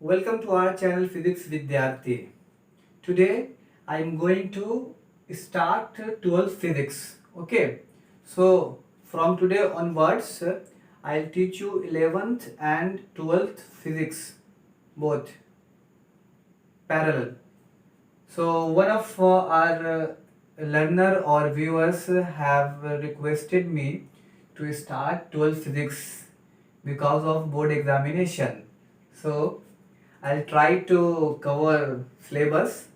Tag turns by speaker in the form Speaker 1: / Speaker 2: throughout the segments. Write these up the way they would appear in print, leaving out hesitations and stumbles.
Speaker 1: Welcome to our channel Physics Vidyarthi. Today I am going to start 12th physics. Okay, so from today onwards I'll teach you 11th and 12th physics both parallel. So one of our learner or viewers have requested me to start 12th physics because of board examination. So I'll try to cover syllabus.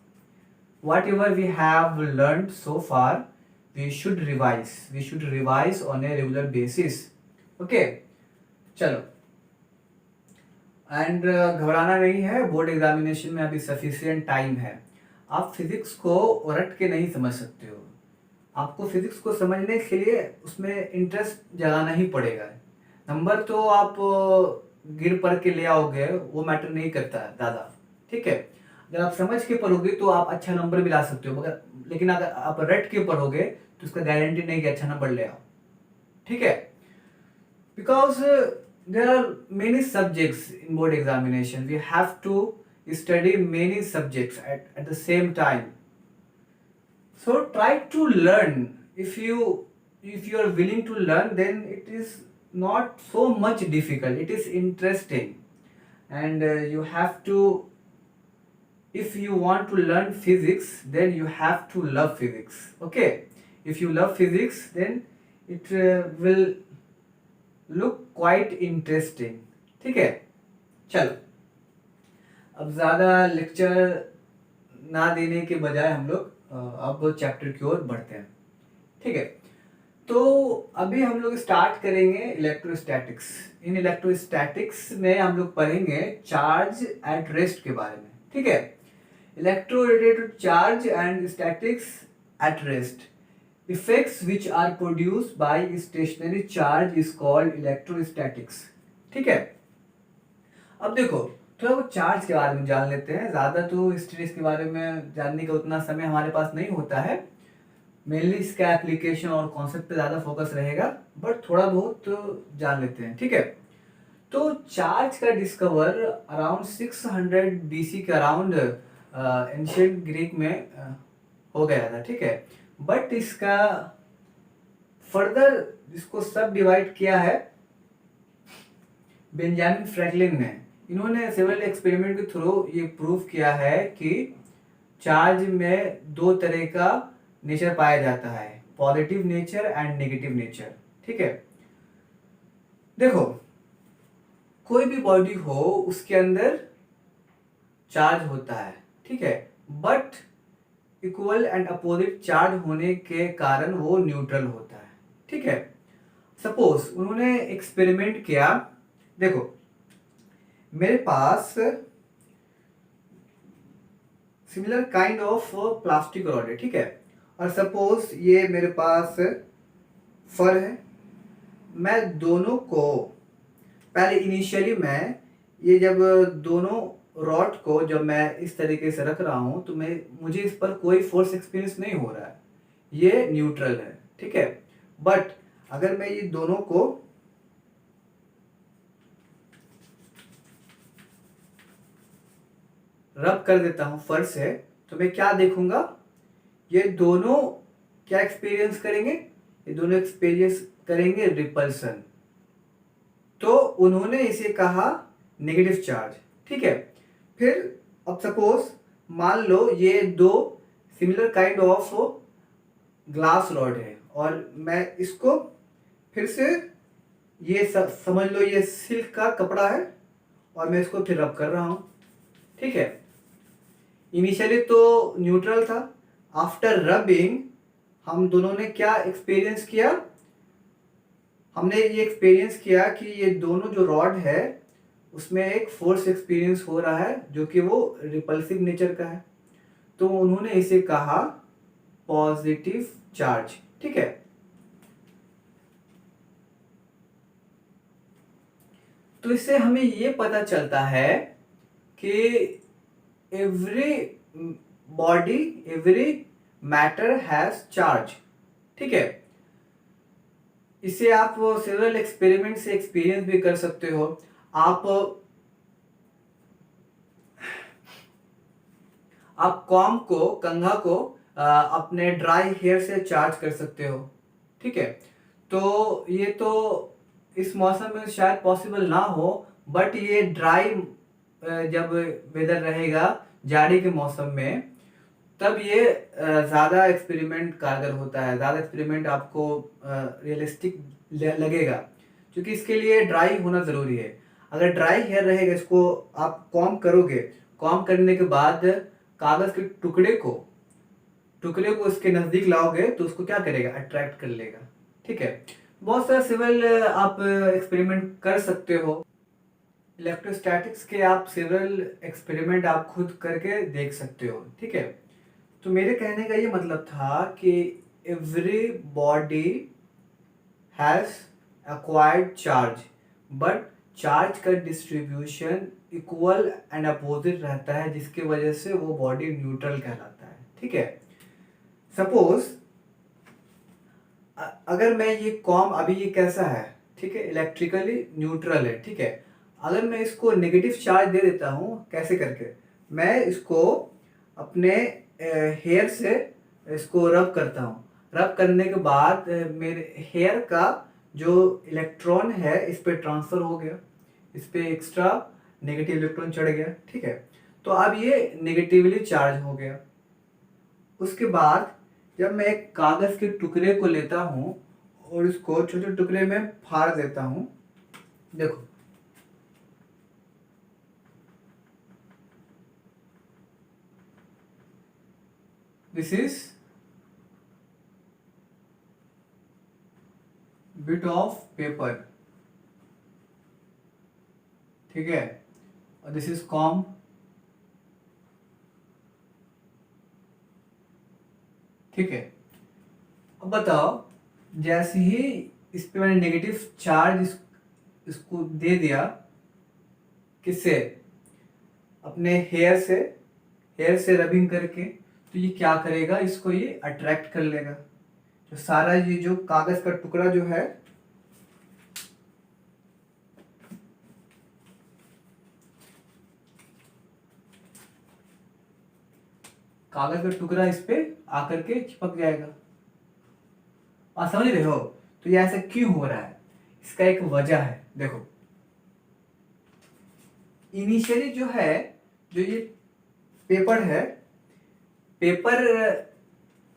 Speaker 1: Whatever we have learned so far, we should revise. We should revise on a regular basis. Okay, चलो. And घबराना नहीं है, board examination में अभी sufficient time है. आप physics को रट के नहीं समझ सकते हो. आपको फिजिक्स को समझने के लिए उसमें इंटरेस्ट जगाना ही पड़ेगा. नंबर तो आप गिर पढ़ के ले आओगे, वो मैटर नहीं करता है ज़्यादा. ठीक है, अगर आप समझ के पढ़ोगे तो आप अच्छा नंबर भी ला सकते हो, मगर लेकिन अगर आप रट के पढ़ोगे तो उसका गारंटी नहीं कि अच्छा नंबर ले आओ. ठीक है, because there are many subjects in board examination. We have to study many subjects at the same time. So try to learn. If you are willing to learn, then it is not so much difficult. It is interesting, and you have to. If you want to learn physics, then you have to love physics. Okay, if you love physics, then it will look quite interesting. ठीक है, चलो अब ज़्यादा lecture ना देने के बजाय हम लोग अब चैप्टर की ओर बढ़ते हैं. ठीक है, तो अभी हम लोग स्टार्ट करेंगे इलेक्ट्रोस्टैटिक्स. इन इलेक्ट्रोस्टैटिक्स में हम लोग पढ़ेंगे चार्ज एट रेस्ट के बारे में. ठीक है, electro related charge and statics at rest. Effects which are produced by stationary charge is called electrostatics. ठीक है, अब देखो थोड़ा वो चार्ज के बारे में जान लेते हैं. ज़्यादा तो हिस्ट्री के बारे में जानने का उतना समय हमारे पास नहीं होता है. मेनली इसका एप्लीकेशन और कॉन्सेप्ट पे ज़्यादा फोकस रहेगा, बट थोड़ा बहुत तो जान लेते हैं. ठीक है, तो चार्ज का डिस्कवर अराउंड 600 BC के अराउंड एंशिएंट ग्रीक में हो गया था. ठीक है, बट इसका फर्दर इसको सब डिवाइड किया है बेंजामिन फ्रैंकलिन ने. इन्होंने सेवरल एक्सपेरिमेंट के थ्रू ये प्रूव किया है कि चार्ज में दो तरह का नेचर पाया जाता है, positive nature and negative nature. ठीक है, देखो कोई भी बॉडी हो उसके अंदर चार्ज होता है. ठीक है, but equal and opposite charge होने के कारण वो न्यूट्रल होता है. ठीक है, सपोज उन्होंने एक्सपेरिमेंट किया. देखो मेरे पास similar kind of plastic rod है. ठीक है, और सपोज ये मेरे पास फर है. मैं दोनों को पहले इनिशियली मैं ये जब दोनों रॉड को जब मैं इस तरीके से रख रहा हूं तो मुझे इस पर कोई फोर्स एक्सपीरियंस नहीं हो रहा है, ये न्यूट्रल है. ठीक है, बट अगर मैं ये दोनों को रब कर देता हूं फर्श से, तो मैं क्या देखूंगा, ये दोनों क्या एक्सपीरियंस करेंगे, ये दोनों एक्सपीरियंस करेंगे रिपल्सन. तो उन्होंने इसे कहा नेगेटिव चार्ज. ठीक है, फिर अब सपोज मान लो ये दो similar kind of glass rod है और मैं इसको फिर से ये समझ लो ये सिल्क का कपड़ा है और मैं इसको फिर रब कर रहा हूं. ठीक है, इनिशियली तो न्यूट्रल था. आफ्टर रबिंग हम दोनों ने क्या एक्सपीरियंस किया, हमने ये एक्सपीरियंस किया कि ये दोनों जो रॉड है उसमें एक फोर्स एक्सपीरियंस हो रहा है जो कि वो रिपल्सिव नेचर का है. तो उन्होंने इसे कहा पॉजिटिव चार्ज. ठीक है, तो इससे हमें ये पता चलता है कि every body every matter has charge. ठीक है, इसे आप सेवरल एक्सपेरिमेंट से एक्सपीरियंस भी कर सकते हो. आप आप कॉम को, कंघा को अपने ड्राई हेयर से चार्ज कर सकते हो। ठीक है, तो ये तो इस मौसम में शायद पॉसिबल ना हो, बट ये ड्राई जब वेदर रहेगा जाड़ी के मौसम में, तब ये ज़्यादा एक्सपेरिमेंट कारगर होता है, ज़्यादा एक्सपेरिमेंट आपको रियलिस्टिक लगेगा, क्योंकि इसके लिए ड्राई होना ज़रूरी है। अगर ड्राई हेयर रहेगा, इसको आप कॉम करोगे, कॉम करने के बाद कागज़ के टुकड़े को इसके नज़दीक लाओगे तो उसको क्या करेगा, अट्रैक्ट कर लेगा। ठीक है, बहुत सारा सिविल आप एक्सपेरिमेंट कर सकते हो। इलेक्ट्रोस्टैटिक्स के आप सिविल एक्सपेरिमेंट आप खुद करके देख सकते हो। ठीक है, तो मेरे कहने का ये मतलब था कि every body has acquired charge, but charge का डिस्ट्रीब्यूशन इक्वल एंड अपोजिट रहता है, जिसकी वजह से वो बॉडी न्यूट्रल कहलाता है। ठीक है, सपोज अगर मैं ये कॉम, अभी ये कैसा है, ठीक है, इलेक्ट्रिकली न्यूट्रल है। ठीक है, अगर मैं इसको नेगेटिव चार्ज दे देता हूँ, कैसे करके, मैं इसको अपने हेयर से इसको रब करता हूँ, रब करने के बाद मेरे हेयर का जो इलेक्ट्रॉन है इस पे ट्रांसफ़र हो गया, इस पे एक्स्ट्रा नेगेटिव इलेक्ट्रॉन चढ़ गया। ठीक है, तो अब ये नेगेटिवली चार्ज हो गया। उसके बाद जब मैं एक कागज़ के टुकड़े को लेता हूँ और इसको छोटे टुकड़े में फाड़ देता हूँ, देखो this is bit of paper. ठीक है, और दिस इज कॉम। ठीक है, अब बताओ, जैसे ही इस पे मैंने नेगेटिव चार्ज इसको दे दिया, किससे, अपने हेयर से रबिंग करके, तो ये क्या करेगा, इसको ये अट्रैक्ट कर लेगा। तो सारा ये जो कागज का टुकड़ा जो है, कागज का टुकड़ा इस पे आकर के चिपक जाएगा। आप समझ रहे हो, तो ये ऐसा क्यों हो रहा है, इसका एक वजह है। देखो, इनिशियली जो है, जो ये पेपर है, पेपर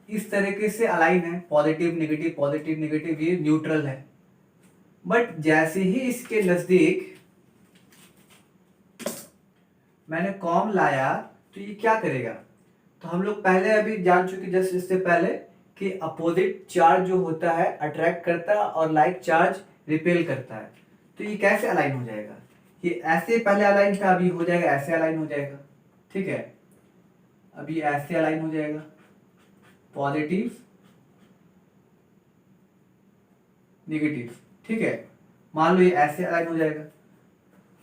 Speaker 1: इस तरीके से अलाइन है, पॉजिटिव नेगेटिव, ये न्यूट्रल है। बट जैसे ही इसके नजदीक मैंने कॉम लाया, तो ये क्या करेगा, तो हम लोग पहले अभी जान चुके जस्ट इससे पहले कि अपोजिट चार्ज जो होता है अट्रैक्ट करता है और लाइक चार्ज रिपेल करता है। तो ये कैसे अलाइन हो जाएगा, ये ऐसे पहले अलाइन था, अभी हो जाएगा ऐसे अलाइन हो जाएगा। ठीक है, अभी ऐसे अलाइन हो जाएगा, पॉजिटिव नेगेटिव। ठीक है, मान लो ये ऐसे अलाइन हो जाएगा।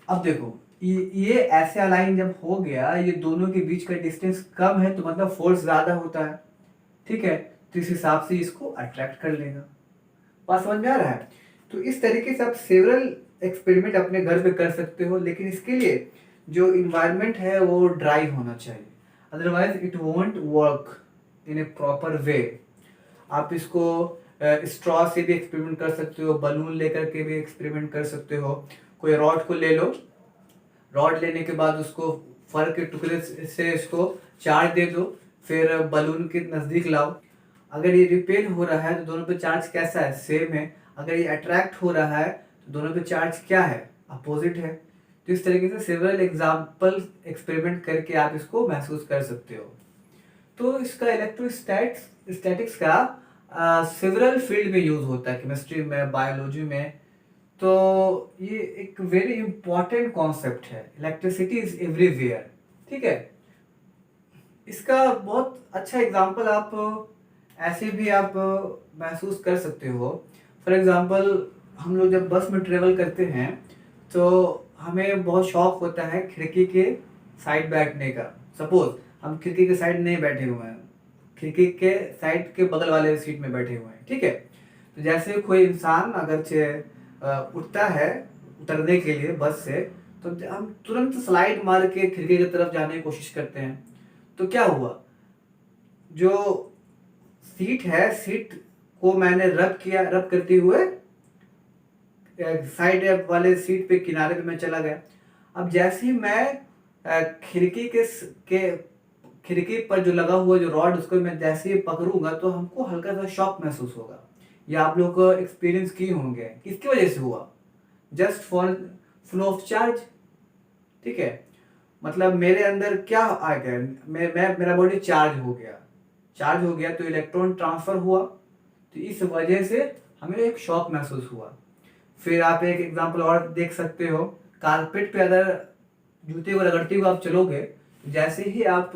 Speaker 1: अब देखो, ये ऐसे अलाइन जब हो गया, ये दोनों के बीच का डिस्टेंस कम है, तो मतलब फोर्स ज्यादा होता है। ठीक है, तो इस हिसाब से इसको अट्रैक्ट कर लेगा। बात समझ में आ रहा है। तो इस तरीके से आप सेवरल एक्सपेरिमेंट अपने घर पे कर सकते हो, लेकिन इसके लिए जो इन्वायरमेंट है वो ड्राई होना चाहिए, otherwise it won't work in A proper way. आप इसको स्ट्रॉ से भी एक्सपेरिमेंट कर सकते हो, बलून लेकर के भी एक्सपेरिमेंट कर सकते हो। कोई रॉड को ले लो, रॉड लेने के बाद उसको फर के टुकड़े से इसको चार्ज दे दो, फिर बलून के नज़दीक लाओ। अगर ये रिपेल हो रहा है तो दोनों पे चार्ज कैसा है, सेम है। अगर ये अट्रैक्ट हो रहा है तो दोनों पे चार्ज क्या है, अपोजिट है। तो इस तरीके से सेवरल एग्जाम्पल एक्सपेरिमेंट करके आप इसको महसूस कर सकते हो। तो इसका इलेक्ट्रोस्टैटिक्स का सेवरल फील्ड में यूज होता है, केमिस्ट्री में, बायोलॉजी में। तो ये एक वेरी इंपॉर्टेंट कॉन्सेप्ट है, इलेक्ट्रिसिटी इज एवरीवेयर। ठीक है, इसका बहुत अच्छा एग्जांपल आप ऐसे भी आप महसूस कर सकते हो। फॉर एग्जांपल, हम लोग जब बस में ट्रेवल करते हैं तो हमें बहुत शौक होता है खिड़की के साइड बैठने का। सपोज हम खिड़की के साइड नहीं बैठे हुए हैं, खिड़की के साइड के बगल वाले सीट में बैठे हुए हैं। ठीक है, तो जैसे कोई इंसान अगर उठता है उतरने के लिए बस से, तो हम तुरंत स्लाइड मार के खिड़की की तरफ जाने की कोशिश करते हैं। तो क्या हुआ, जो सीट है, सीट को मैंने रब किया, रब करते हुए साइड वाले सीट पे किनारे पे मैं चला गया। अब जैसे ही मैं खिड़की के खिड़की पर जो लगा हुआ जो रॉड, उसको मैं जैसे ही पकड़ूंगा तो हमको हल्का सा शॉक महसूस होगा। या आप लोग को एक्सपीरियंस किए होंगे। किसकी वजह से हुआ? Just for flow of charge. ठीक है, मतलब मेरे अंदर क्या आ गया, मेरा बॉडी चार्ज हो गया। चार्ज हो गया तो इलेक्ट्रॉन ट्रांसफर हुआ, तो इस वजह से हमें एक शॉक महसूस हुआ। फिर आप एक एग्जांपल और देख सकते हो, कारपेट पे अगर जूते को रगड़ते हुए आप चलोगे, जैसे ही आप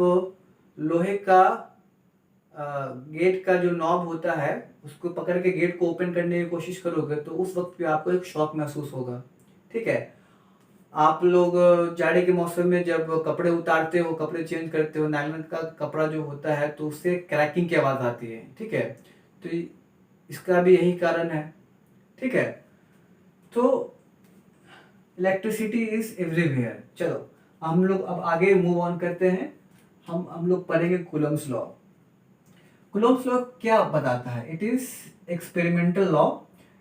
Speaker 1: लोहे का गेट का जो नॉब होता है उसको पकड़ के गेट को ओपन करने की कोशिश करोगे तो उस वक्त पे आपको एक शॉक महसूस होगा। ठीक है, आप लोग जाड़े के मौसम में जब कपड़े उतारते हो, कपड़े चेंज करते हो, नायलॉन का कपड़ा जो होता है तो उससे क्रैकिंग की आवाज़ आती है। ठीक है, तो इसका भी यही कारण है। ठीक है, तो इलेक्ट्रिसिटी इज एवरीवेयर। चलो हम लोग अब आगे मूव ऑन करते हैं। हम लोग पढ़ेंगे कूलम्स लॉ। कूलम्स लॉ क्या बताता है? It is experimental law.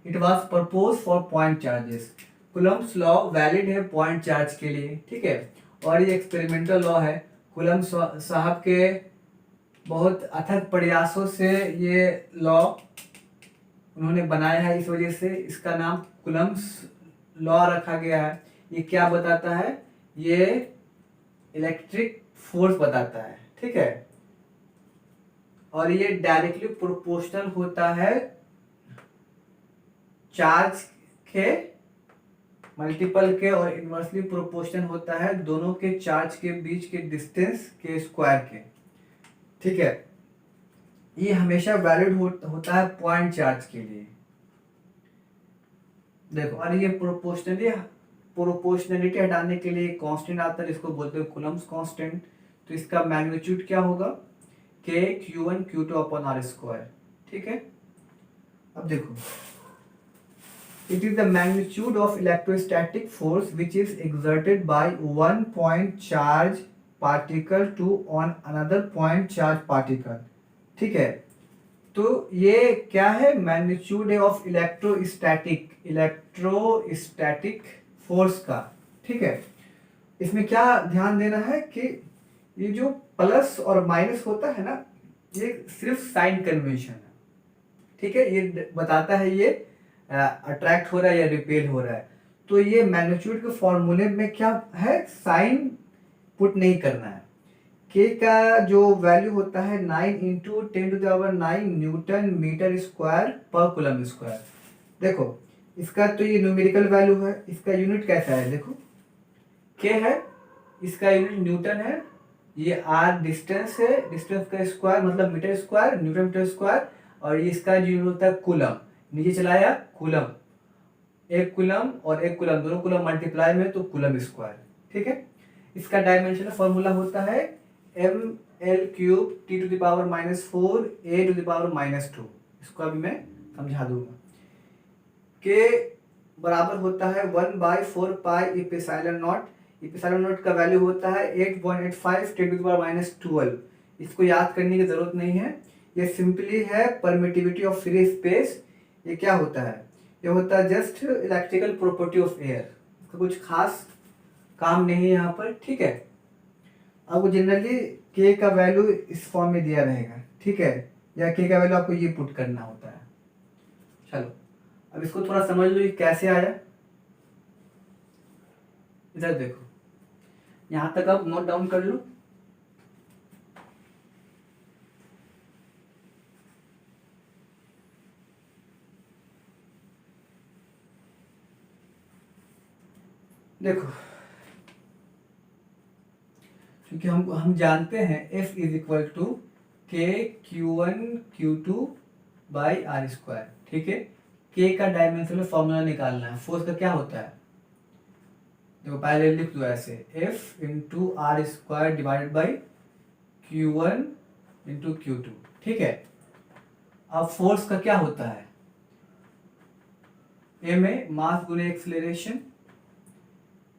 Speaker 1: It was propose for point charges. Coulomb's law valid है पॉइंट चार्ज के लिए। ठीक है, और ये एक्सपेरिमेंटल लॉ है। कूलम साहब के बहुत अथक प्रयासों से ये लॉ उन्होंने बनाया है, इस वजह से इसका नाम कूलम्स लॉ रखा गया है। ये क्या बताता है? ये इलेक्ट्रिक फोर्स बताता है। ठीक है, और ये डायरेक्टली प्रोपोर्शनल होता है चार्ज के मल्टीपल के, और इनवर्सली प्रोपोर्शनल होता है दोनों के चार्ज के बीच के डिस्टेंस के स्क्वायर के। ठीक है, ये हमेशा वैलिड होता है पॉइंट चार्ज के लिए। देखो, और ये प्रोपोर्शनलिटी हटाने के लिए कांस्टेंट आता है जिसको बोलते हैं कूलम्स कांस्टेंट। तो इसका मैग्नीट्यूड क्या होगा? के Q1 Q2 upon are square. ठीक है, अब देखो, it is the magnitude of electrostatic force which is exerted by one point charge particle to on another point charge particle। ठीक है, तो ये क्या है? मैग्नीट्यूड है ऑफ इलेक्ट्रोस्टैटिक फोर्स का। ठीक है, इसमें क्या ध्यान देना है कि ये जो प्लस और माइनस होता है ना, ये सिर्फ साइन कन्वेंशन है। ठीक है, ये बताता है ये अट्रैक्ट हो रहा है या रिपेल हो रहा है। तो ये मैग्नीट्यूड के फॉर्मूले में क्या है? साइन पुट नहीं करना है। के का जो वैल्यू होता है 9 इंटू 10⁹ न्यूटन मीटर स्क्वायर पर कूलम स्क्वायर। देखो, इसका तो ये न्यूमेरिकल वैल्यू है, इसका यूनिट कैसा है? देखो, के है, इसका यूनिट न्यूटन है, ये आर डिस्टेंस है, डिस्टेंस का स्क्वायर मतलब metre square, newton metre square, और ये इसका यूनिट होता है कूलम। नीचे चलाया कूलम, एक कूलम और एक कूलम, दोनों कूलम मल्टीप्लाई में तो कूलम स्क्वायर। ठीक है, इसका डायमेंशनल फॉर्मूला होता है ml³ T⁻⁻4 A⁻⁻2। इसको अभी मैं समझा दूंगा। के बराबर होता है 1/4 pi epsilon not. Epsilon not का वैल्यू होता है 8.85 10⁻12। इसको याद करने की जरूरत नहीं है, ये सिंपली है परमिटिविटी ऑफ फ्री स्पेस। ये क्या होता है? ये होता है just electrical property of air. इसका कुछ खास काम नहीं है यहाँ पर। ठीक है, आपको जनरली के का वैल्यू इस फॉर्म में दिया रहेगा। ठीक है, या के का वैल्यू आपको ये पुट करना होता है। चलो अब इसको थोड़ा समझ लो ये कैसे आया। इधर देखो, यहां तक आप नोट डाउन कर लो। देखो, क्योंकि हम जानते हैं F इज इक्वल टू के Q1 Q2 by are square. ठीक है, के का डायमेंशनल फॉर्मूला निकालना है। फोर्स का क्या होता है? देखो पहले लिख दो ऐसे, F into R square divided by Q1 into Q2। ठीक है, अब फोर्स का क्या होता है? m है मास गुने एक्सेलरेशन।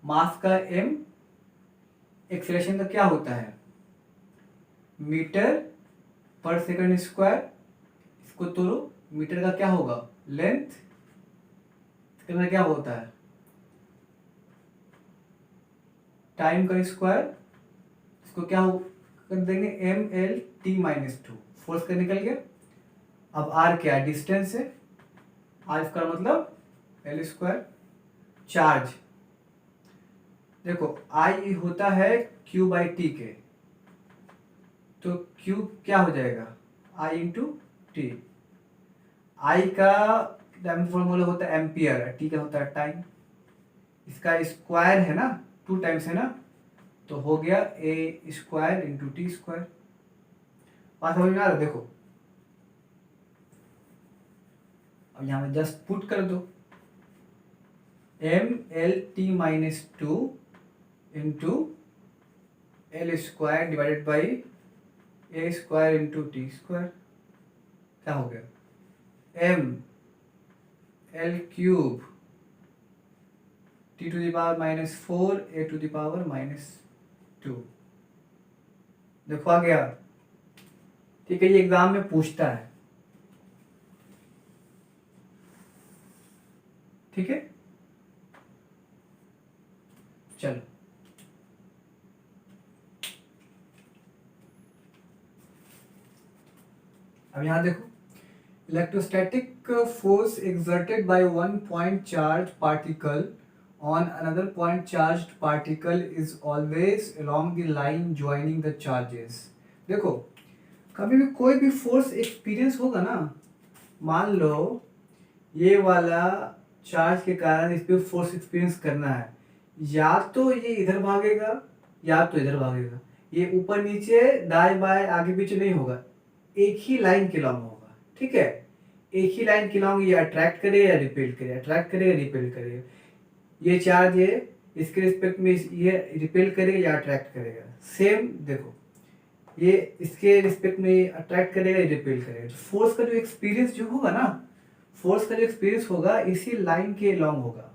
Speaker 1: मास का m, एक्सेलरेशन का क्या होता है? मीटर पर सेकंड स्क्वायर, इसको तोड़ो, मीटर का क्या होगा लेंथ, सेकंड का क्या होता है टाइम का स्क्वायर, इसको क्या हो कर देंगे mL/t-2, फोर्स का निकल गया। अब r क्या है डिस्टेंस है, r स्क्वायर मतलब l स्क्वायर। चार्ज देखो I होता है Q/T के, तो Q क्या हो जाएगा I इंटू टी। I का डायमीटर फॉर्मूला होता है एम्पियर, T का होता है टाइम, इसका स्क्वायर है ना 2 टाइम्स है ना, तो हो गया a square into T square. बात समझ में आ रहा है? देखो अब यहाँ पे जस्ट पुट कर दो mL/t-2 into L square divided by A square into T square, क्या हो गया mL³ t⁻⁻4 a⁻⁻2। देखो आ गया, ठीक है, ये एग्जाम में पूछता है, ठीक है। चलो अब यहां देखो, electrostatic force exerted by one point charged particle on another point charged particle is always along the line joining the charges। देखो कभी भी कोई भी फोर्स एक्सपीरियंस होगा ना, मान लो ये वाला चार्ज के कारण इस पे फोर्स एक्सपीरियंस करना है, या तो ये इधर भागेगा या तो इधर भागेगा, ये ऊपर नीचे दाएं बाएं आगे पीछे नहीं होगा, एक ही लाइन के लॉन्ग होगा, ठीक है। एक ही लाइन के लॉन्ग ये अट्रैक्ट करेगा या रिपेल करेगा, अट्रैक्ट करेगा रिपेल करेगा, ये चार्ज है इसके रिस्पेक्ट में ये रिपेल करेगा या अट्रैक्ट करेगा। सेम देखो ये इसके रिस्पेक्ट में अट्रैक्ट करेगा या रिपेल करेगा। फोर्स का जो एक्सपीरियंस जो होगा ना, फोर्स का जो एक्सपीरियंस होगा इसी लाइन के लॉन्ग होगा,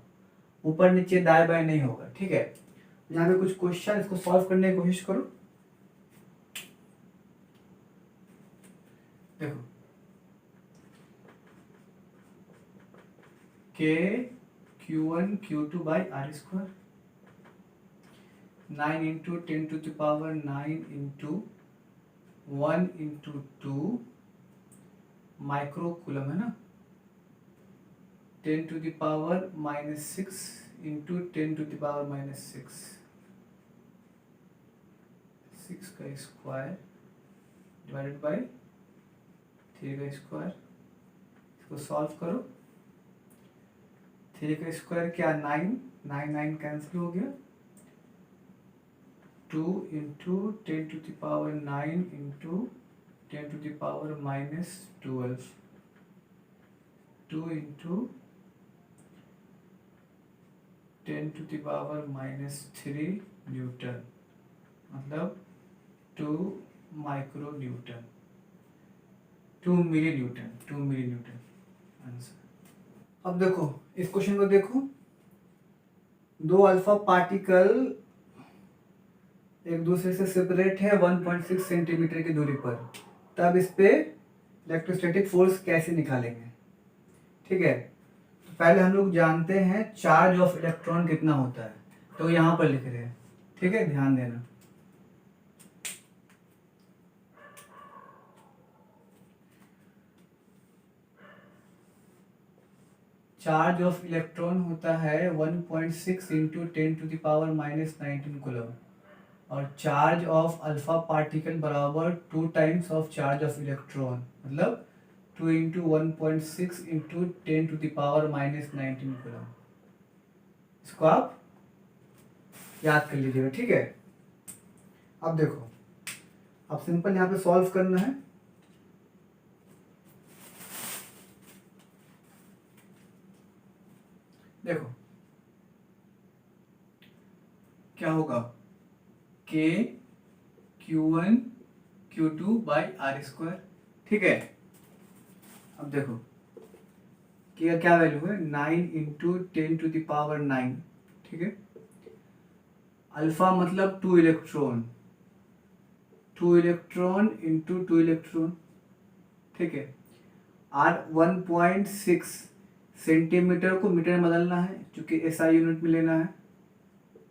Speaker 1: ऊपर नीचे दाएं बाएं नहीं होगा, ठीक है। यहाँ पे कुछ क्वेश्चन, इसको सॉल्व करने की कोशिश करो। देखो के Q1 Q2 by are square 9 into 10⁻9 into 1 into 2 micro coulomb है ना, 10⁻⁻6 इंटू 10⁻⁻6, 6 का स्क्वायर डिवाइडेड बाई 3 का स्क्वायर, इसको सॉल्व करो। 3 का स्क्वायर क्या 9, 9 कैंसिल हो गया, 2 इंटू 10⁻9 इंटू 10⁻⁻12, 2 इंटू 10⁻⁻3 न्यूटन, मतलब 2 माइक्रो न्यूटन, 2 मिली न्यूटन आंसर। अब देखो इस क्वेश्चन को देखो, दो अल्फा पार्टिकल एक दूसरे से सेपरेट है 1.6 सेंटीमीटर की दूरी पर, तब इस पे इलेक्ट्रोस्टैटिक फोर्स कैसे निकालेंगे, ठीक है। तो पहले हम लोग जानते हैं चार्ज ऑफ इलेक्ट्रॉन कितना होता है, तो यहाँ पर लिख रहे हैं, ठीक है, ध्यान देना। चार्ज ऑफ इलेक्ट्रॉन होता है 1.6 इंटू 10⁻⁻19 कूलम, और चार्ज ऑफ अल्फा पार्टिकल बराबर 2 times of charge of electron, मतलब 2 इंटू 1.6 इंटू 10⁻⁻19 कूलम। इसको आप याद कर लीजिएगा, ठीक है। अब देखो, अब सिंपल यहाँ पे सॉल्व करना है। देखो क्या होगा के Q1 Q2 by are square, ठीक है। अब देखो के का क्या वैल्यू है 9 इंटू 10⁻9, ठीक है। अल्फा मतलब 2 इलेक्ट्रॉन, 2 इलेक्ट्रॉन इंटू 2 इलेक्ट्रॉन, ठीक है। आर 1.6 सेंटीमीटर को मीटर में बदलना है, चूंकि एसआई यूनिट में लेना है,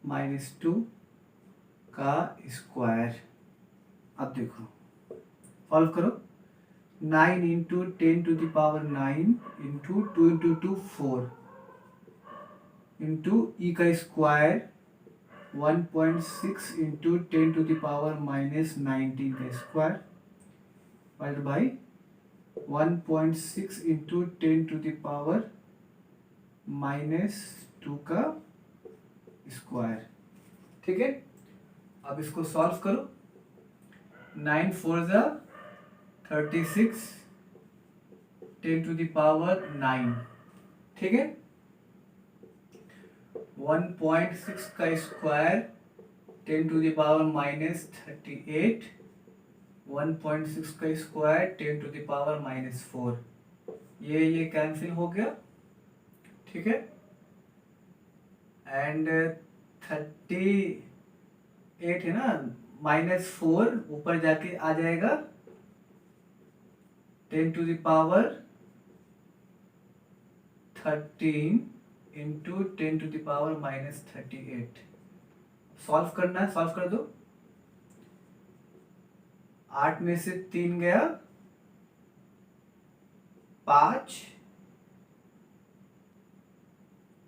Speaker 1: -2 का स्क्वायर। अब देखो सॉल्व करो, 9 इंटू 10⁹ इंटू 2 इंटू 2 4 इंटू ई का स्क्वायर 1.6 इंटू 10⁻⁻19 का स्क्वायर डिवाइड बाई 1.6 इंटू 10⁻⁻2 का स्क्वायर, ठीक है। अब इसको सॉल्व करो, 9 4 36 10⁻9, ठीक है। 1.6 का स्क्वायर 10⁻⁻38, 1.6 का स्क्वायर 10⁻⁻4, ये कैंसिल हो गया, ठीक है। एंड 38 है ना, -4 ऊपर जाके आ जाएगा 10⁻13 इंटू 10⁻−38। सॉल्व करना है, सॉल्व कर दो। 8 में से 3 गया 5,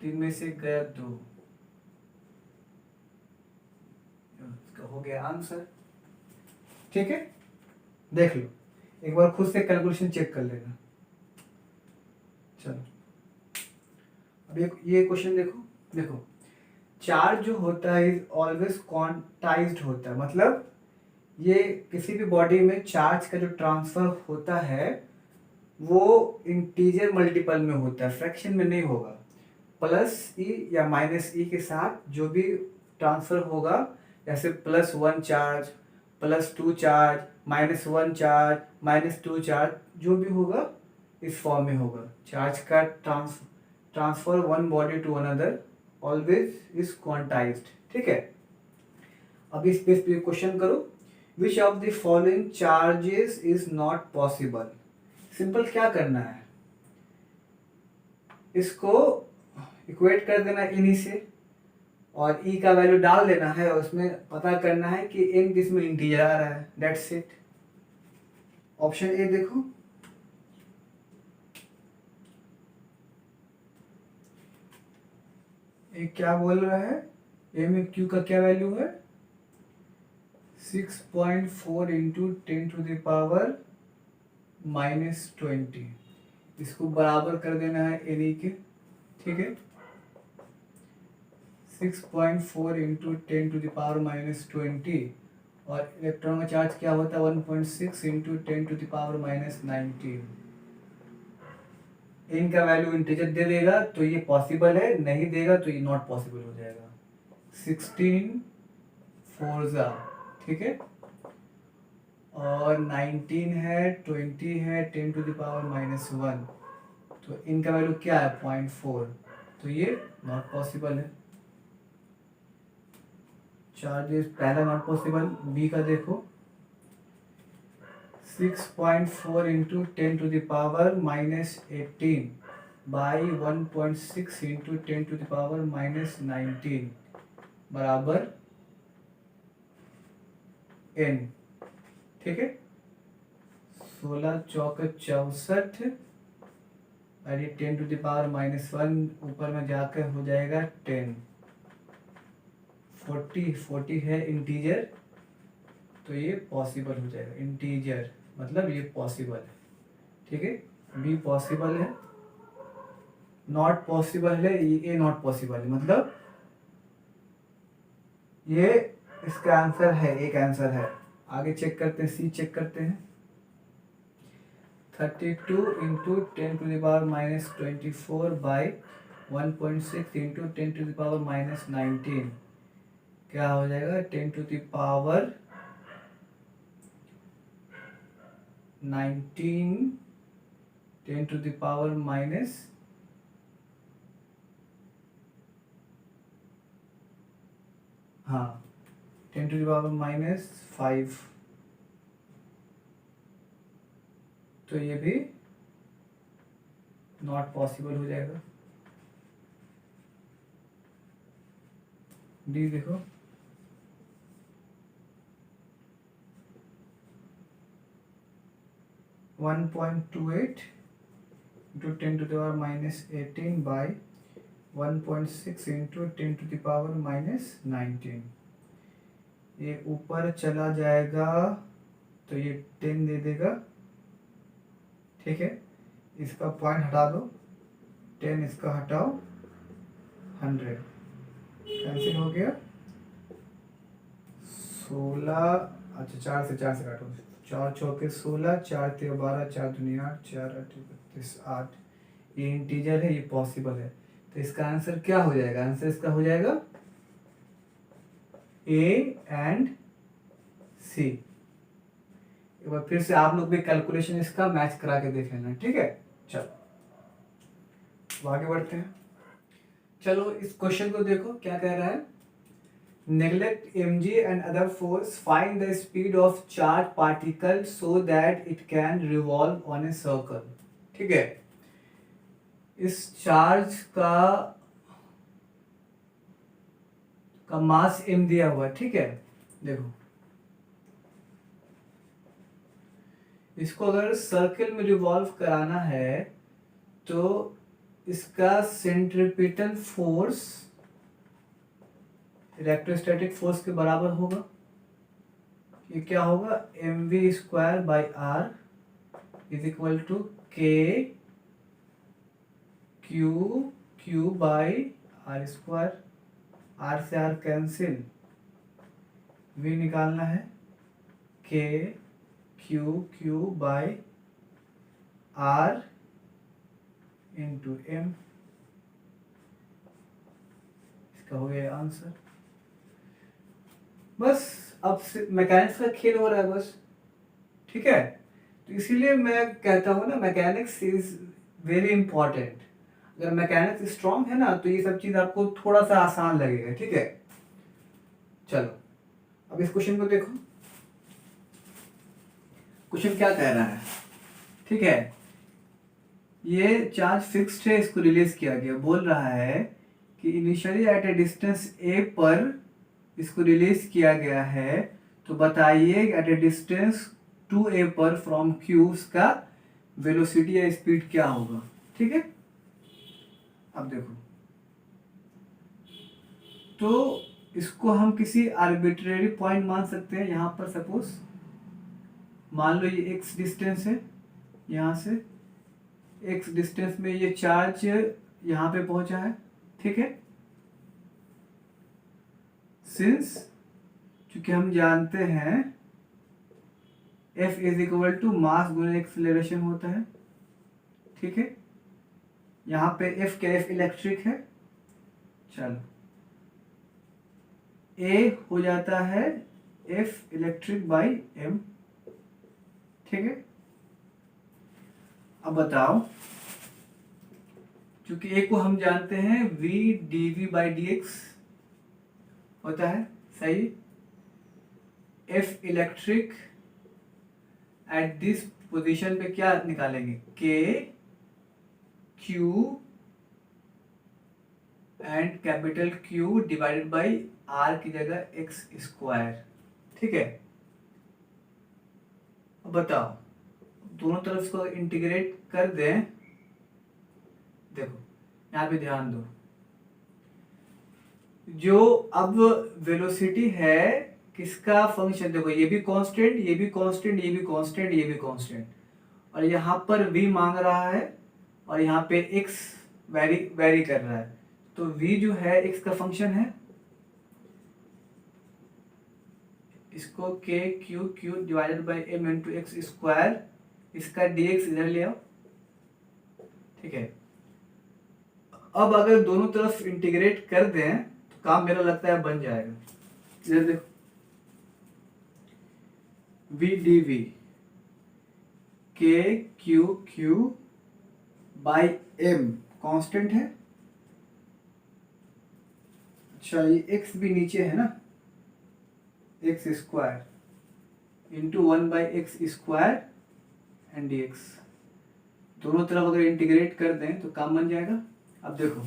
Speaker 1: 3 में से गया 2, इसका हो गया आंसर, ठीक है। देख लो, एक बार खुद से कैलकुलेशन चेक कर लेना। चलो अब ये क्वेश्चन देखो, देखो चार्ज जो होता है इज ऑलवेज क्वांटाइज्ड होता है, मतलब ये किसी भी बॉडी में चार्ज का जो ट्रांसफर होता है वो इंटीजर मल्टीपल में होता है, फ्रैक्शन में नहीं होगा। +e या -e के साथ जो भी ट्रांसफर होगा, जैसे +1 चार्ज, +2 चार्ज, -1 चार्ज, -2 चार्ज, जो भी होगा इस फॉर्म में होगा। चार्ज का transfer one body to another always is quantised, ठीक है। अब इस पे क्वेश्चन करो, which of the following charges is not possible. Simple क्या करना है, इसको इक्वेट कर देना इन्हीं से और ई का वैल्यू डाल देना है और उसमें पता करना है कि n किस में इंटीजर आ रहा है, दैट्स इट। ऑप्शन ए देखो, ये क्या बोल रहा है, ए में क्यू का क्या वैल्यू है, 6.4 इंटू 10⁻⁻20, इसको बराबर कर देना है एन के, ठीक है। 6.4 इंटू 10⁻⁻20 और इलेक्ट्रॉन का चार्ज क्या होता है 1.6 इंटू 10⁻⁻19। इनका वैल्यू इंटीजर दे देगा तो ये पॉसिबल है, नहीं देगा तो ये नॉट पॉसिबल हो जाएगा। 16 4 ठीक है, और 19 है, 20 है, 10⁻⁻1, तो इनका वैल्यू क्या है 0.4, तो ये नॉट पॉसिबल है। चार्जेस पहला नॉट पॉसिबल, बी का देखो 6.4 इंटू 10⁻⁻18 बाई 1.6 इंटू 10⁻⁻19 बराबर n, ठीक है। 16 चौके 64 और ये 10⁻⁻1 ऊपर में जाकर हो जाएगा 10। 40 है इंटीजर, तो ये पॉसिबल हो जाएगा, इंटीजर मतलब ये पॉसिबल है, ठीक है। बी पॉसिबल है, नॉट पॉसिबल है, ये नॉट पॉसिबल है, मतलब ये इसका आंसर है, एक आंसर है। आगे चेक करते हैं, सी चेक करते हैं। 32 इंटू 10⁻⁻24 बाई 1.6 इंटू 10⁻⁻19 क्या हो जाएगा 10⁻⁻19 10⁻⁻, हाँ 10⁻⁻5 तो ये भी नॉट पॉसिबल हो जाएगा। डी देखो, (1.28 into 10 to the power minus 18 by 1.6 into 10 to the power minus 19। ये ऊपर चला जाएगा तो ये 10 दे देगा, ठीक है। इसका पॉइंट हटा दो, 10 इसका हटाओ, 100 कैंसिल हो गया। 16, अच्छा 4 से काटो, 4 चौके 16, 4 तिया 12, 4 दूनी 8, 4 8 32, 8। ये इंटीजर है, ये पॉसिबल है, तो इसका आंसर क्या हो जाएगा? आंसर इसका हो जाएगा ए एंड सी। एक बार फिर से आप लोग भी कैलकुलेशन इसका मैच करा के देख लेना, ठीक है। चलो आगे बढ़ते हैं। चलो इस क्वेश्चन को देखो क्या कह रहा है। Neglect mg and other force, find the speed of charged particle so that it can revolve on a circle। ठीक है, इस चार्ज का मास m दिया हुआ है, ठीक है। देखो इसको अगर सर्कल में रिवॉल्व कराना है तो इसका सेंट्रीपिटल फोर्स इलेक्ट्रोस्टैटिक फोर्स के बराबर होगा। ये क्या होगा? mv² by r is equal to k q by are square. R से आर कैंसिल, v निकालना है, k q by r into m. इसका हो गया आंसर। बस अब मैकेनिक्स का खेल हो रहा है बस, ठीक है। तो इसीलिए मैं कहता हूँ ना, मैकेनिक्स इज वेरी इंपॉर्टेंट। अगर मैकेनिक्स स्ट्रांग है ना तो ये सब चीज आपको थोड़ा सा आसान लगेगा, ठीक है। चलो अब इस क्वेश्चन को देखो, क्वेश्चन क्या कह रहा है, ठीक है। ये चार्ज फिक्स्ड है, इसको रिलीज किया गया। बोल रहा है कि इनिशियली एट ए डिस्टेंस ए पर इसको रिलीज किया गया है, तो बताइए एट ए डिस्टेंस 2a पर फ्रॉम q का वेलोसिटी या स्पीड क्या होगा, ठीक है। अब देखो, तो इसको हम किसी आर्बिट्रेरी पॉइंट मान सकते हैं। यहाँ पर सपोज मान लो ये x डिस्टेंस है, यहाँ से x डिस्टेंस में ये चार्ज यहाँ पे पहुंचा है, ठीक है। सिंस चूंकि हम जानते हैं F is equal to mass गुणे एक्सेलरेशन होता है, ठीक है। यहाँ पे F क्या? F इलेक्ट्रिक है। चलो A हो जाता है F इलेक्ट्रिक बाई M, ठीक है। अब बताओ, चूंकि A को हम जानते हैं V dV बाई dx होता है, सही। F electric at this position पे क्या निकालेंगे? K Q and capital Q divided by R की जगह x², ठीक है। अब बताओ, दोनों तरफ इसको इंटीग्रेट कर दें। देखो यहाँ पे ध्यान दो, जो अब वेलोसिटी है किसका फंक्शन? देखो ये भी कांस्टेंट, ये भी कांस्टेंट, ये भी कांस्टेंट, ये भी कांस्टेंट, और यहाँ पर v मांग रहा है और यहाँ पे x वेरी कर रहा है। तो v जो है x का फंक्शन है, इसको k Q divided by m into x², इसका dx इधर ले आओ, ठीक है। अब अगर दोनों तरफ इंटीग्रेट कर दें तो काम मेरा लगता है बन जाएगा। इधर देखो, v dv k q by m constant है। अच्छा ये x भी नीचे है ना, x² into 1/x² and dx। दोनों तरफ अगर इंटीग्रेट कर दें तो काम बन जाएगा। अब देखो,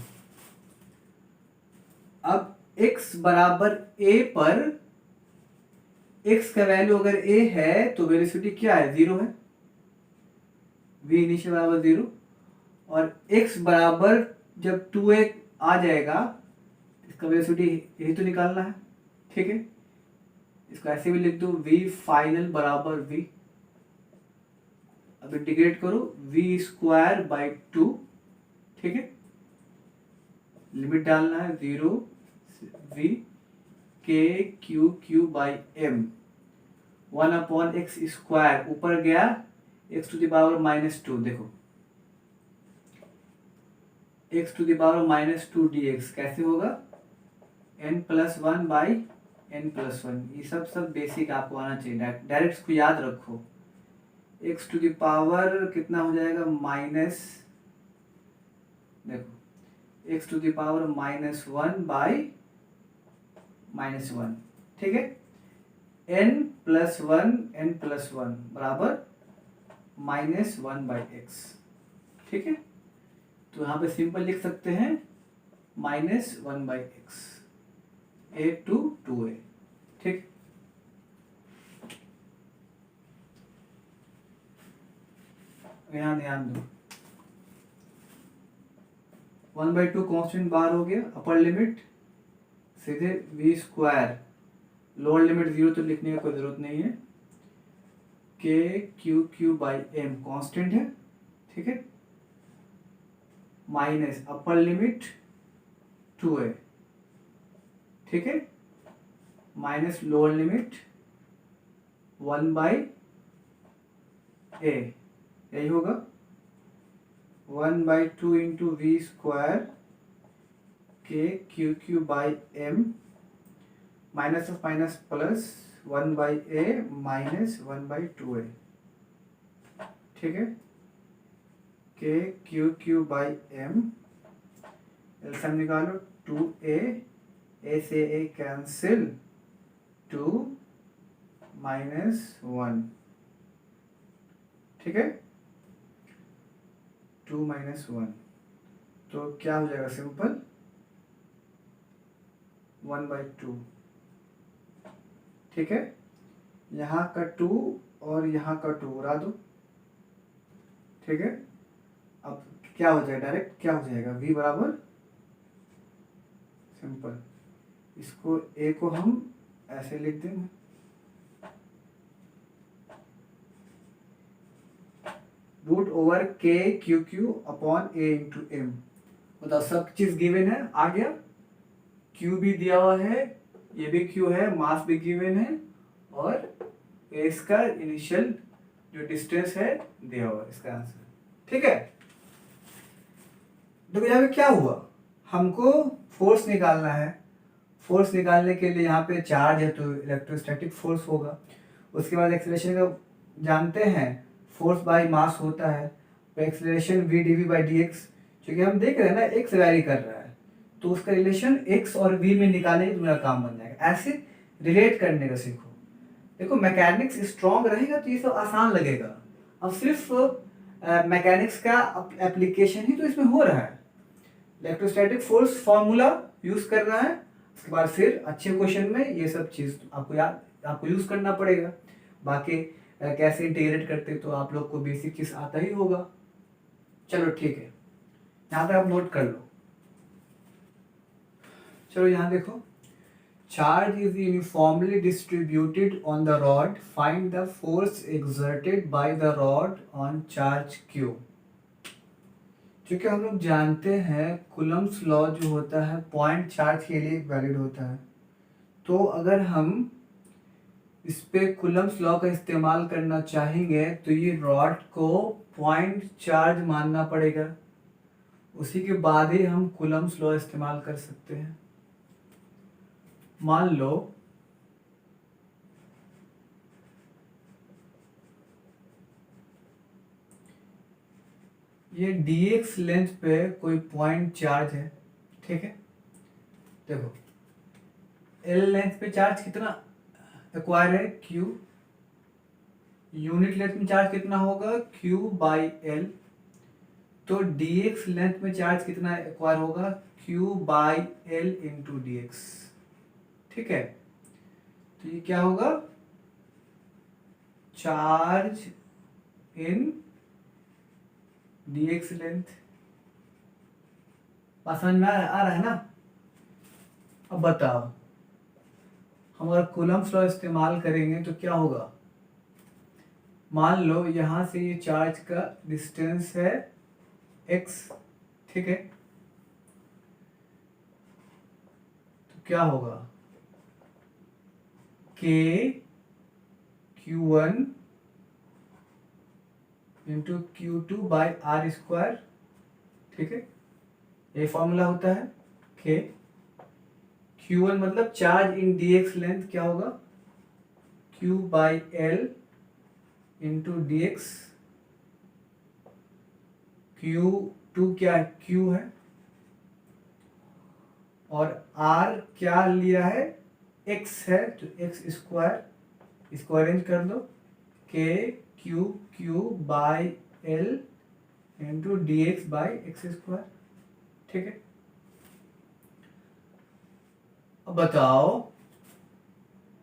Speaker 1: अब x बराबर a पर x का वैल्यू अगर a है तो वेलोसिटी क्या है, 0 है, v इनिशियल बराबर 0। और x बराबर जब 2a आ जाएगा, इसका वेलोसिटी यही तो निकालना है, ठीक है। इसको ऐसे भी लिख दो, v फाइनल बराबर v, अब इंटीग्रेट करो, v स्क्वायर बाई 2, ठीक है। लिमिट डालना है 0 v k q by m, 1/x square, ऊपर गया x टू द पावर -2, देखो x to the power -2 dx कैसे होगा, n+1 बाई n+1। ये सब बेसिक आपको आना चाहिए, डायरेक्ट इसको याद रखो। x टू द पावर कितना हो जाएगा, देखो x to the power -1 by -1, ठीक है। n+1 बराबर -1 बाई x, ठीक है। तो यहाँ पे सिंपल लिख सकते हैं -1 by x, a to 2a, ठीक। यहाँ ध्यान दो, 1/2 कांस्टेंट बाहर हो गया, अपर लिमिट सीधे v स्क्वायर, लोअर लिमिट 0 तो लिखने की कोई जरूरत नहीं है, k q by m constant है, ठीक है, माइनस अपर लिमिट 2a, ठीक है, minus lower limit 1 by a, यही होगा 1/2 into v square k q by m, minus of minus plus 1 by a minus 1/2a, ठीक है, k q by m, LCM निकालो, 2a, a से a cancel, 2 -1, ठीक है, 2 -1, तो क्या हो जाएगा, सिंपल 1/2, ठीक है। यहाँ का 2 और यहाँ का 2 उड़ा दो, ठीक है। अब क्या हो जाएगा, डायरेक्ट क्या हो जाएगा, v बराबर सिंपल, इसको a को हम ऐसे लिख देंगे, √k Q upon a into m। मतलब सब चीज गिवन है, आ गया, q भी दिया हुआ है, ये भी q है, मास भी गिवन है, और इसका इनिशियल जो डिस्टेंस है दिया हुआ है, इसका आंसर, ठीक है। देखो यहाँ पे क्या हुआ, हमको फोर्स निकालना है, फोर्स निकालने के लिए यहाँ पे चार्ज है तो इलेक्ट्रोस्टैटिक फोर्स होगा, उसके बाद एक्सेलरेशन का जानते हैं, फोर्स बाय मास होता है, तो acceleration v dv by D x, क्योंकि हम देख रहे हैं ना x वैरी कर रहा है, तो उसका रिलेशन x और v में निकालने तो मेरा काम बन जाएगा। ऐसे रिलेट करने का सीखो, देखो मैकेनिक्स स्ट्रॉन्ग रहेगा तो ये सब आसान लगेगा। अब सिर्फ मैकेनिक्स का एप्लीकेशन ही तो इसमें हो रहा है, इलेक्ट्रोस्टैटिक फोर्स फॉर्मूला यूज करना है, उसके बाद फिर अच्छे क्वेश्चन में ये सब चीज आपको यूज करना पड़ेगा। बाकी कैसे इंटीग्रेट करते तो आप लोग को बेसिक चीज आता ही होगा। चलो ठीक है, यहाँ पे आप नोट कर लो। चलो यहाँ देखो, charge is uniformly distributed on the rod, find the force exerted by the rod on charge Q. क्योंकि हम लोग जानते हैं कूलम्ब्स लॉ जो होता है पॉइंट चार्ज के लिए वैलिड होता है, तो अगर हम इस पे कूलम्ब्स लॉ का इस्तेमाल करना चाहेंगे तो ये रॉड को पॉइंट चार्ज मानना पड़ेगा, उसी के बाद ही हम कूलम्ब्स लॉ इस्तेमाल कर सकते हैं। मान लो ये dx लेंथ पे कोई पॉइंट चार्ज है, ठीक है। देखो l लेंथ पे चार्ज कितना एक्वायर है, q, यूनिट लेंथ में चार्ज कितना होगा, q बाई l, तो dx लेंथ में चार्ज कितना एक्वायर होगा, q by L into D x. ठीक है, तो ये क्या होगा, चार्ज इन dx लेंथ। बात समझ में आ रहा है ना। अब बताओ, हम अगर कूलम्ब्स लॉ इस्तेमाल करेंगे तो क्या होगा। मान लो यहां से ये चार्ज का डिस्टेंस है x, ठीक है, तो क्या होगा, k q1 into q2 by are square. ठीक है, ये फॉर्मूला होता है k। q1 मतलब चार्ज इन dx लेंथ क्या होगा, q by L into D x. q2 क्या है, q है, और r क्या लिया है, x है, तो x स्क्वायर, इसको अरेंज कर दो, k Q Q by L into D x by x square. ठीक है, अब बताओ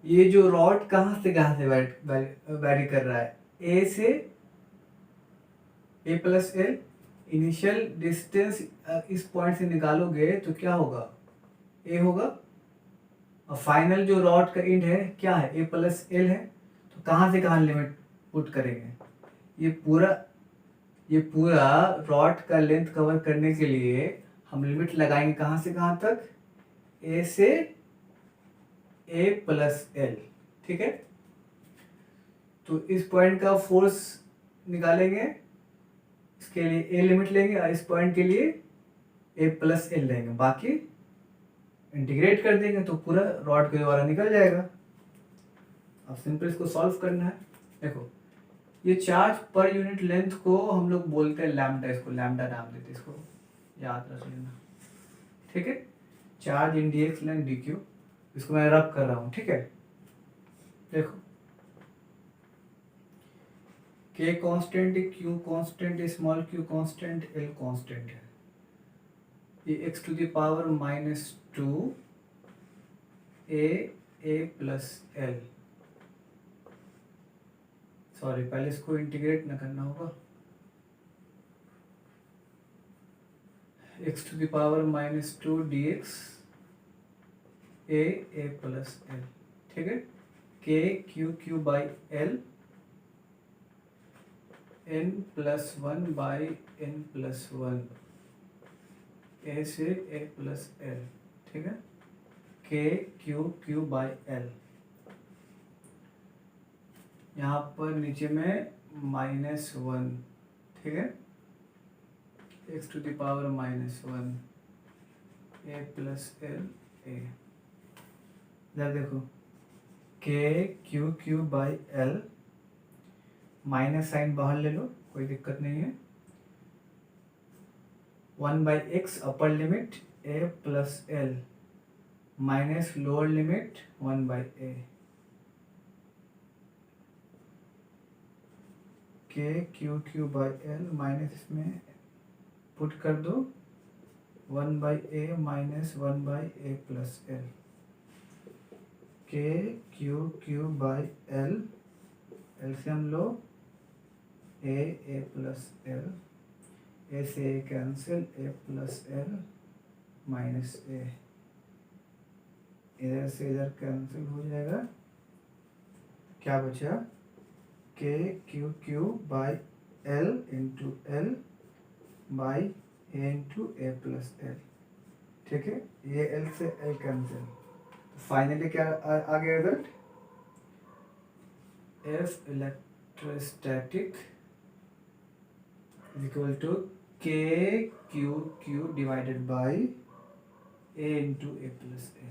Speaker 1: ये जो रॉड कहाँ से वैरी कर रहा है, ए से ए प्लस एल। इनिशियल डिस्टेंस इस पॉइंट से निकालोगे तो क्या होगा, ए होगा, और फाइनल जो रॉड का एंड है क्या है, ए प्लस एल है। तो कहाँ से कहाँ लिमिट पुट करेंगे, ये पूरा रॉड का लेंथ कवर करने के लिए हम लिमिट लगाएंगे कहाँ से कहाँ तक, ए से ए प्लस एल। ठीक है, तो इस पॉइंट का फोर्स निकालेंगे, इसके लिए ए लिमिट लेंगे, और इस पॉइंट के लिए ए प्लस एल लेंगे, बाकी इंटीग्रेट कर देंगे तो पूरा रॉड के द्वारा निकल जाएगा। अब सिंपल इसको सॉल्व करना है। देखो, ये चार्ज पर यूनिट लेंथ को हम लोग बोलते हैं लैम्डा, इसको लैम्डा नाम देते हैं, इसको याद रख लेना। ठीक है, charge in dx length dq, इसको मैं रब कर रहा हूँ। ठीक है, देखो k कांस्टेंट है, q कांस्टेंट है, small q constant, l constant है। ये x to the power -2 a plus l, sorry पहले इसको इंटीग्रेट ना करना होगा, x to the power -2 dx a plus l। ठीक है, k q q by l n plus 1 by n plus 1 a से a प्लस l। ठीक है, k q q by l, यहाँ पर नीचे में -1। ठीक है, x to the power -1 a plus l a। इधर देखो, k q q by l, minus sign बाहर ले लो, कोई दिक्कत नहीं है। 1 by x upper limit a plus l minus lower limit 1 by a, k q q by l minus इसमें पुट कर दो 1 by a minus 1 by a plus l, k q q by l, LCM लो, a plus l, a से a cancel, a plus l minus a, इधर से इधर cancel हो जाएगा, क्या बचा, k q q by l into l by a into a plus l। ठीक है, ये l से l कैंसिल, फाइनली क्या आ गया result, F electrostatic is equal to k q q divided by a into a plus a।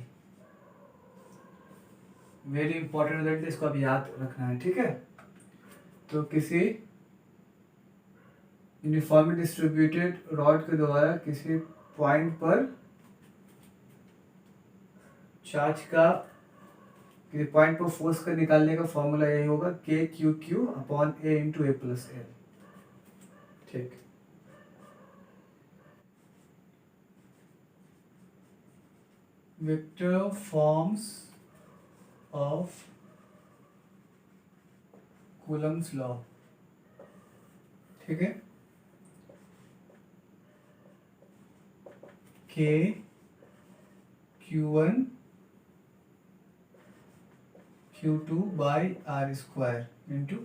Speaker 1: Very important result है, इसको अब याद रखना है। ठीक है, तो किसी यूनिफॉर्मली डिस्ट्रीब्यूटेड रॉड के द्वारा किसी पॉइंट पर चार्ज का, किसी पॉइंट पर फोर्स का निकालने का फॉर्मूला यही होगा, k q q upon a into a plus l। ठीक, vector forms of Coulomb's law, ठीक है। K Q1 Q2 by are square into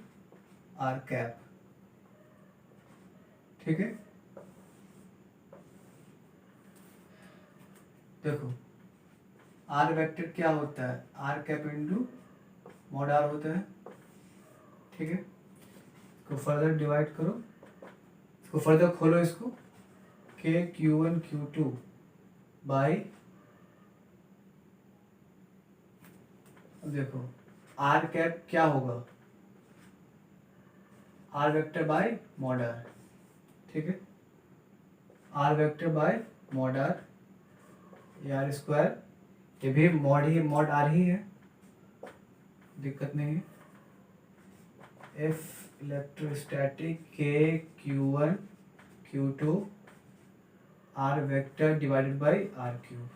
Speaker 1: R cap, ठीक है। देखो आर वेक्टर क्या होता है, R cap into mod R होता है, ठीक है। इसको फर्दर डिवाइड करो, इसको फर्दर खोलो, इसको K Q1 Q2 बाई, देखो आर कैप क्या होगा, R vector by mod R, ठीक है। R vector by mod R, ये आर स्क्वायर, ये भी मॉड आर ही है, दिक्कत नहीं है। F electrostatic K Q1 Q2 R vector divided by R cube,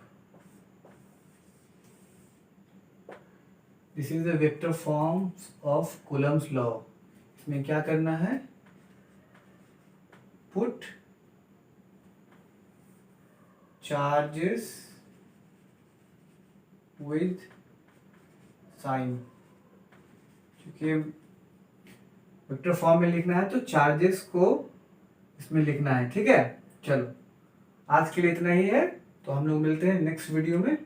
Speaker 1: this is the vector forms of Coulomb's law. इसमें क्या करना है, पुट चार्जेस विद साइन, क्योंकि वेक्टर फॉर्म में लिखना है तो चार्जेस को इसमें लिखना है, ठीक है। चलो आज के लिए इतना ही है, तो हम लोग मिलते हैं नेक्स्ट वीडियो में।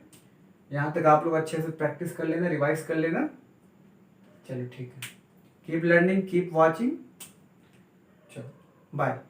Speaker 1: यहाँ तक आप लोग अच्छे से प्रैक्टिस कर लेना, रिवाइज कर लेना। चलिए ठीक है, कीप लर्निंग, कीप वॉचिंग, चलो बाय।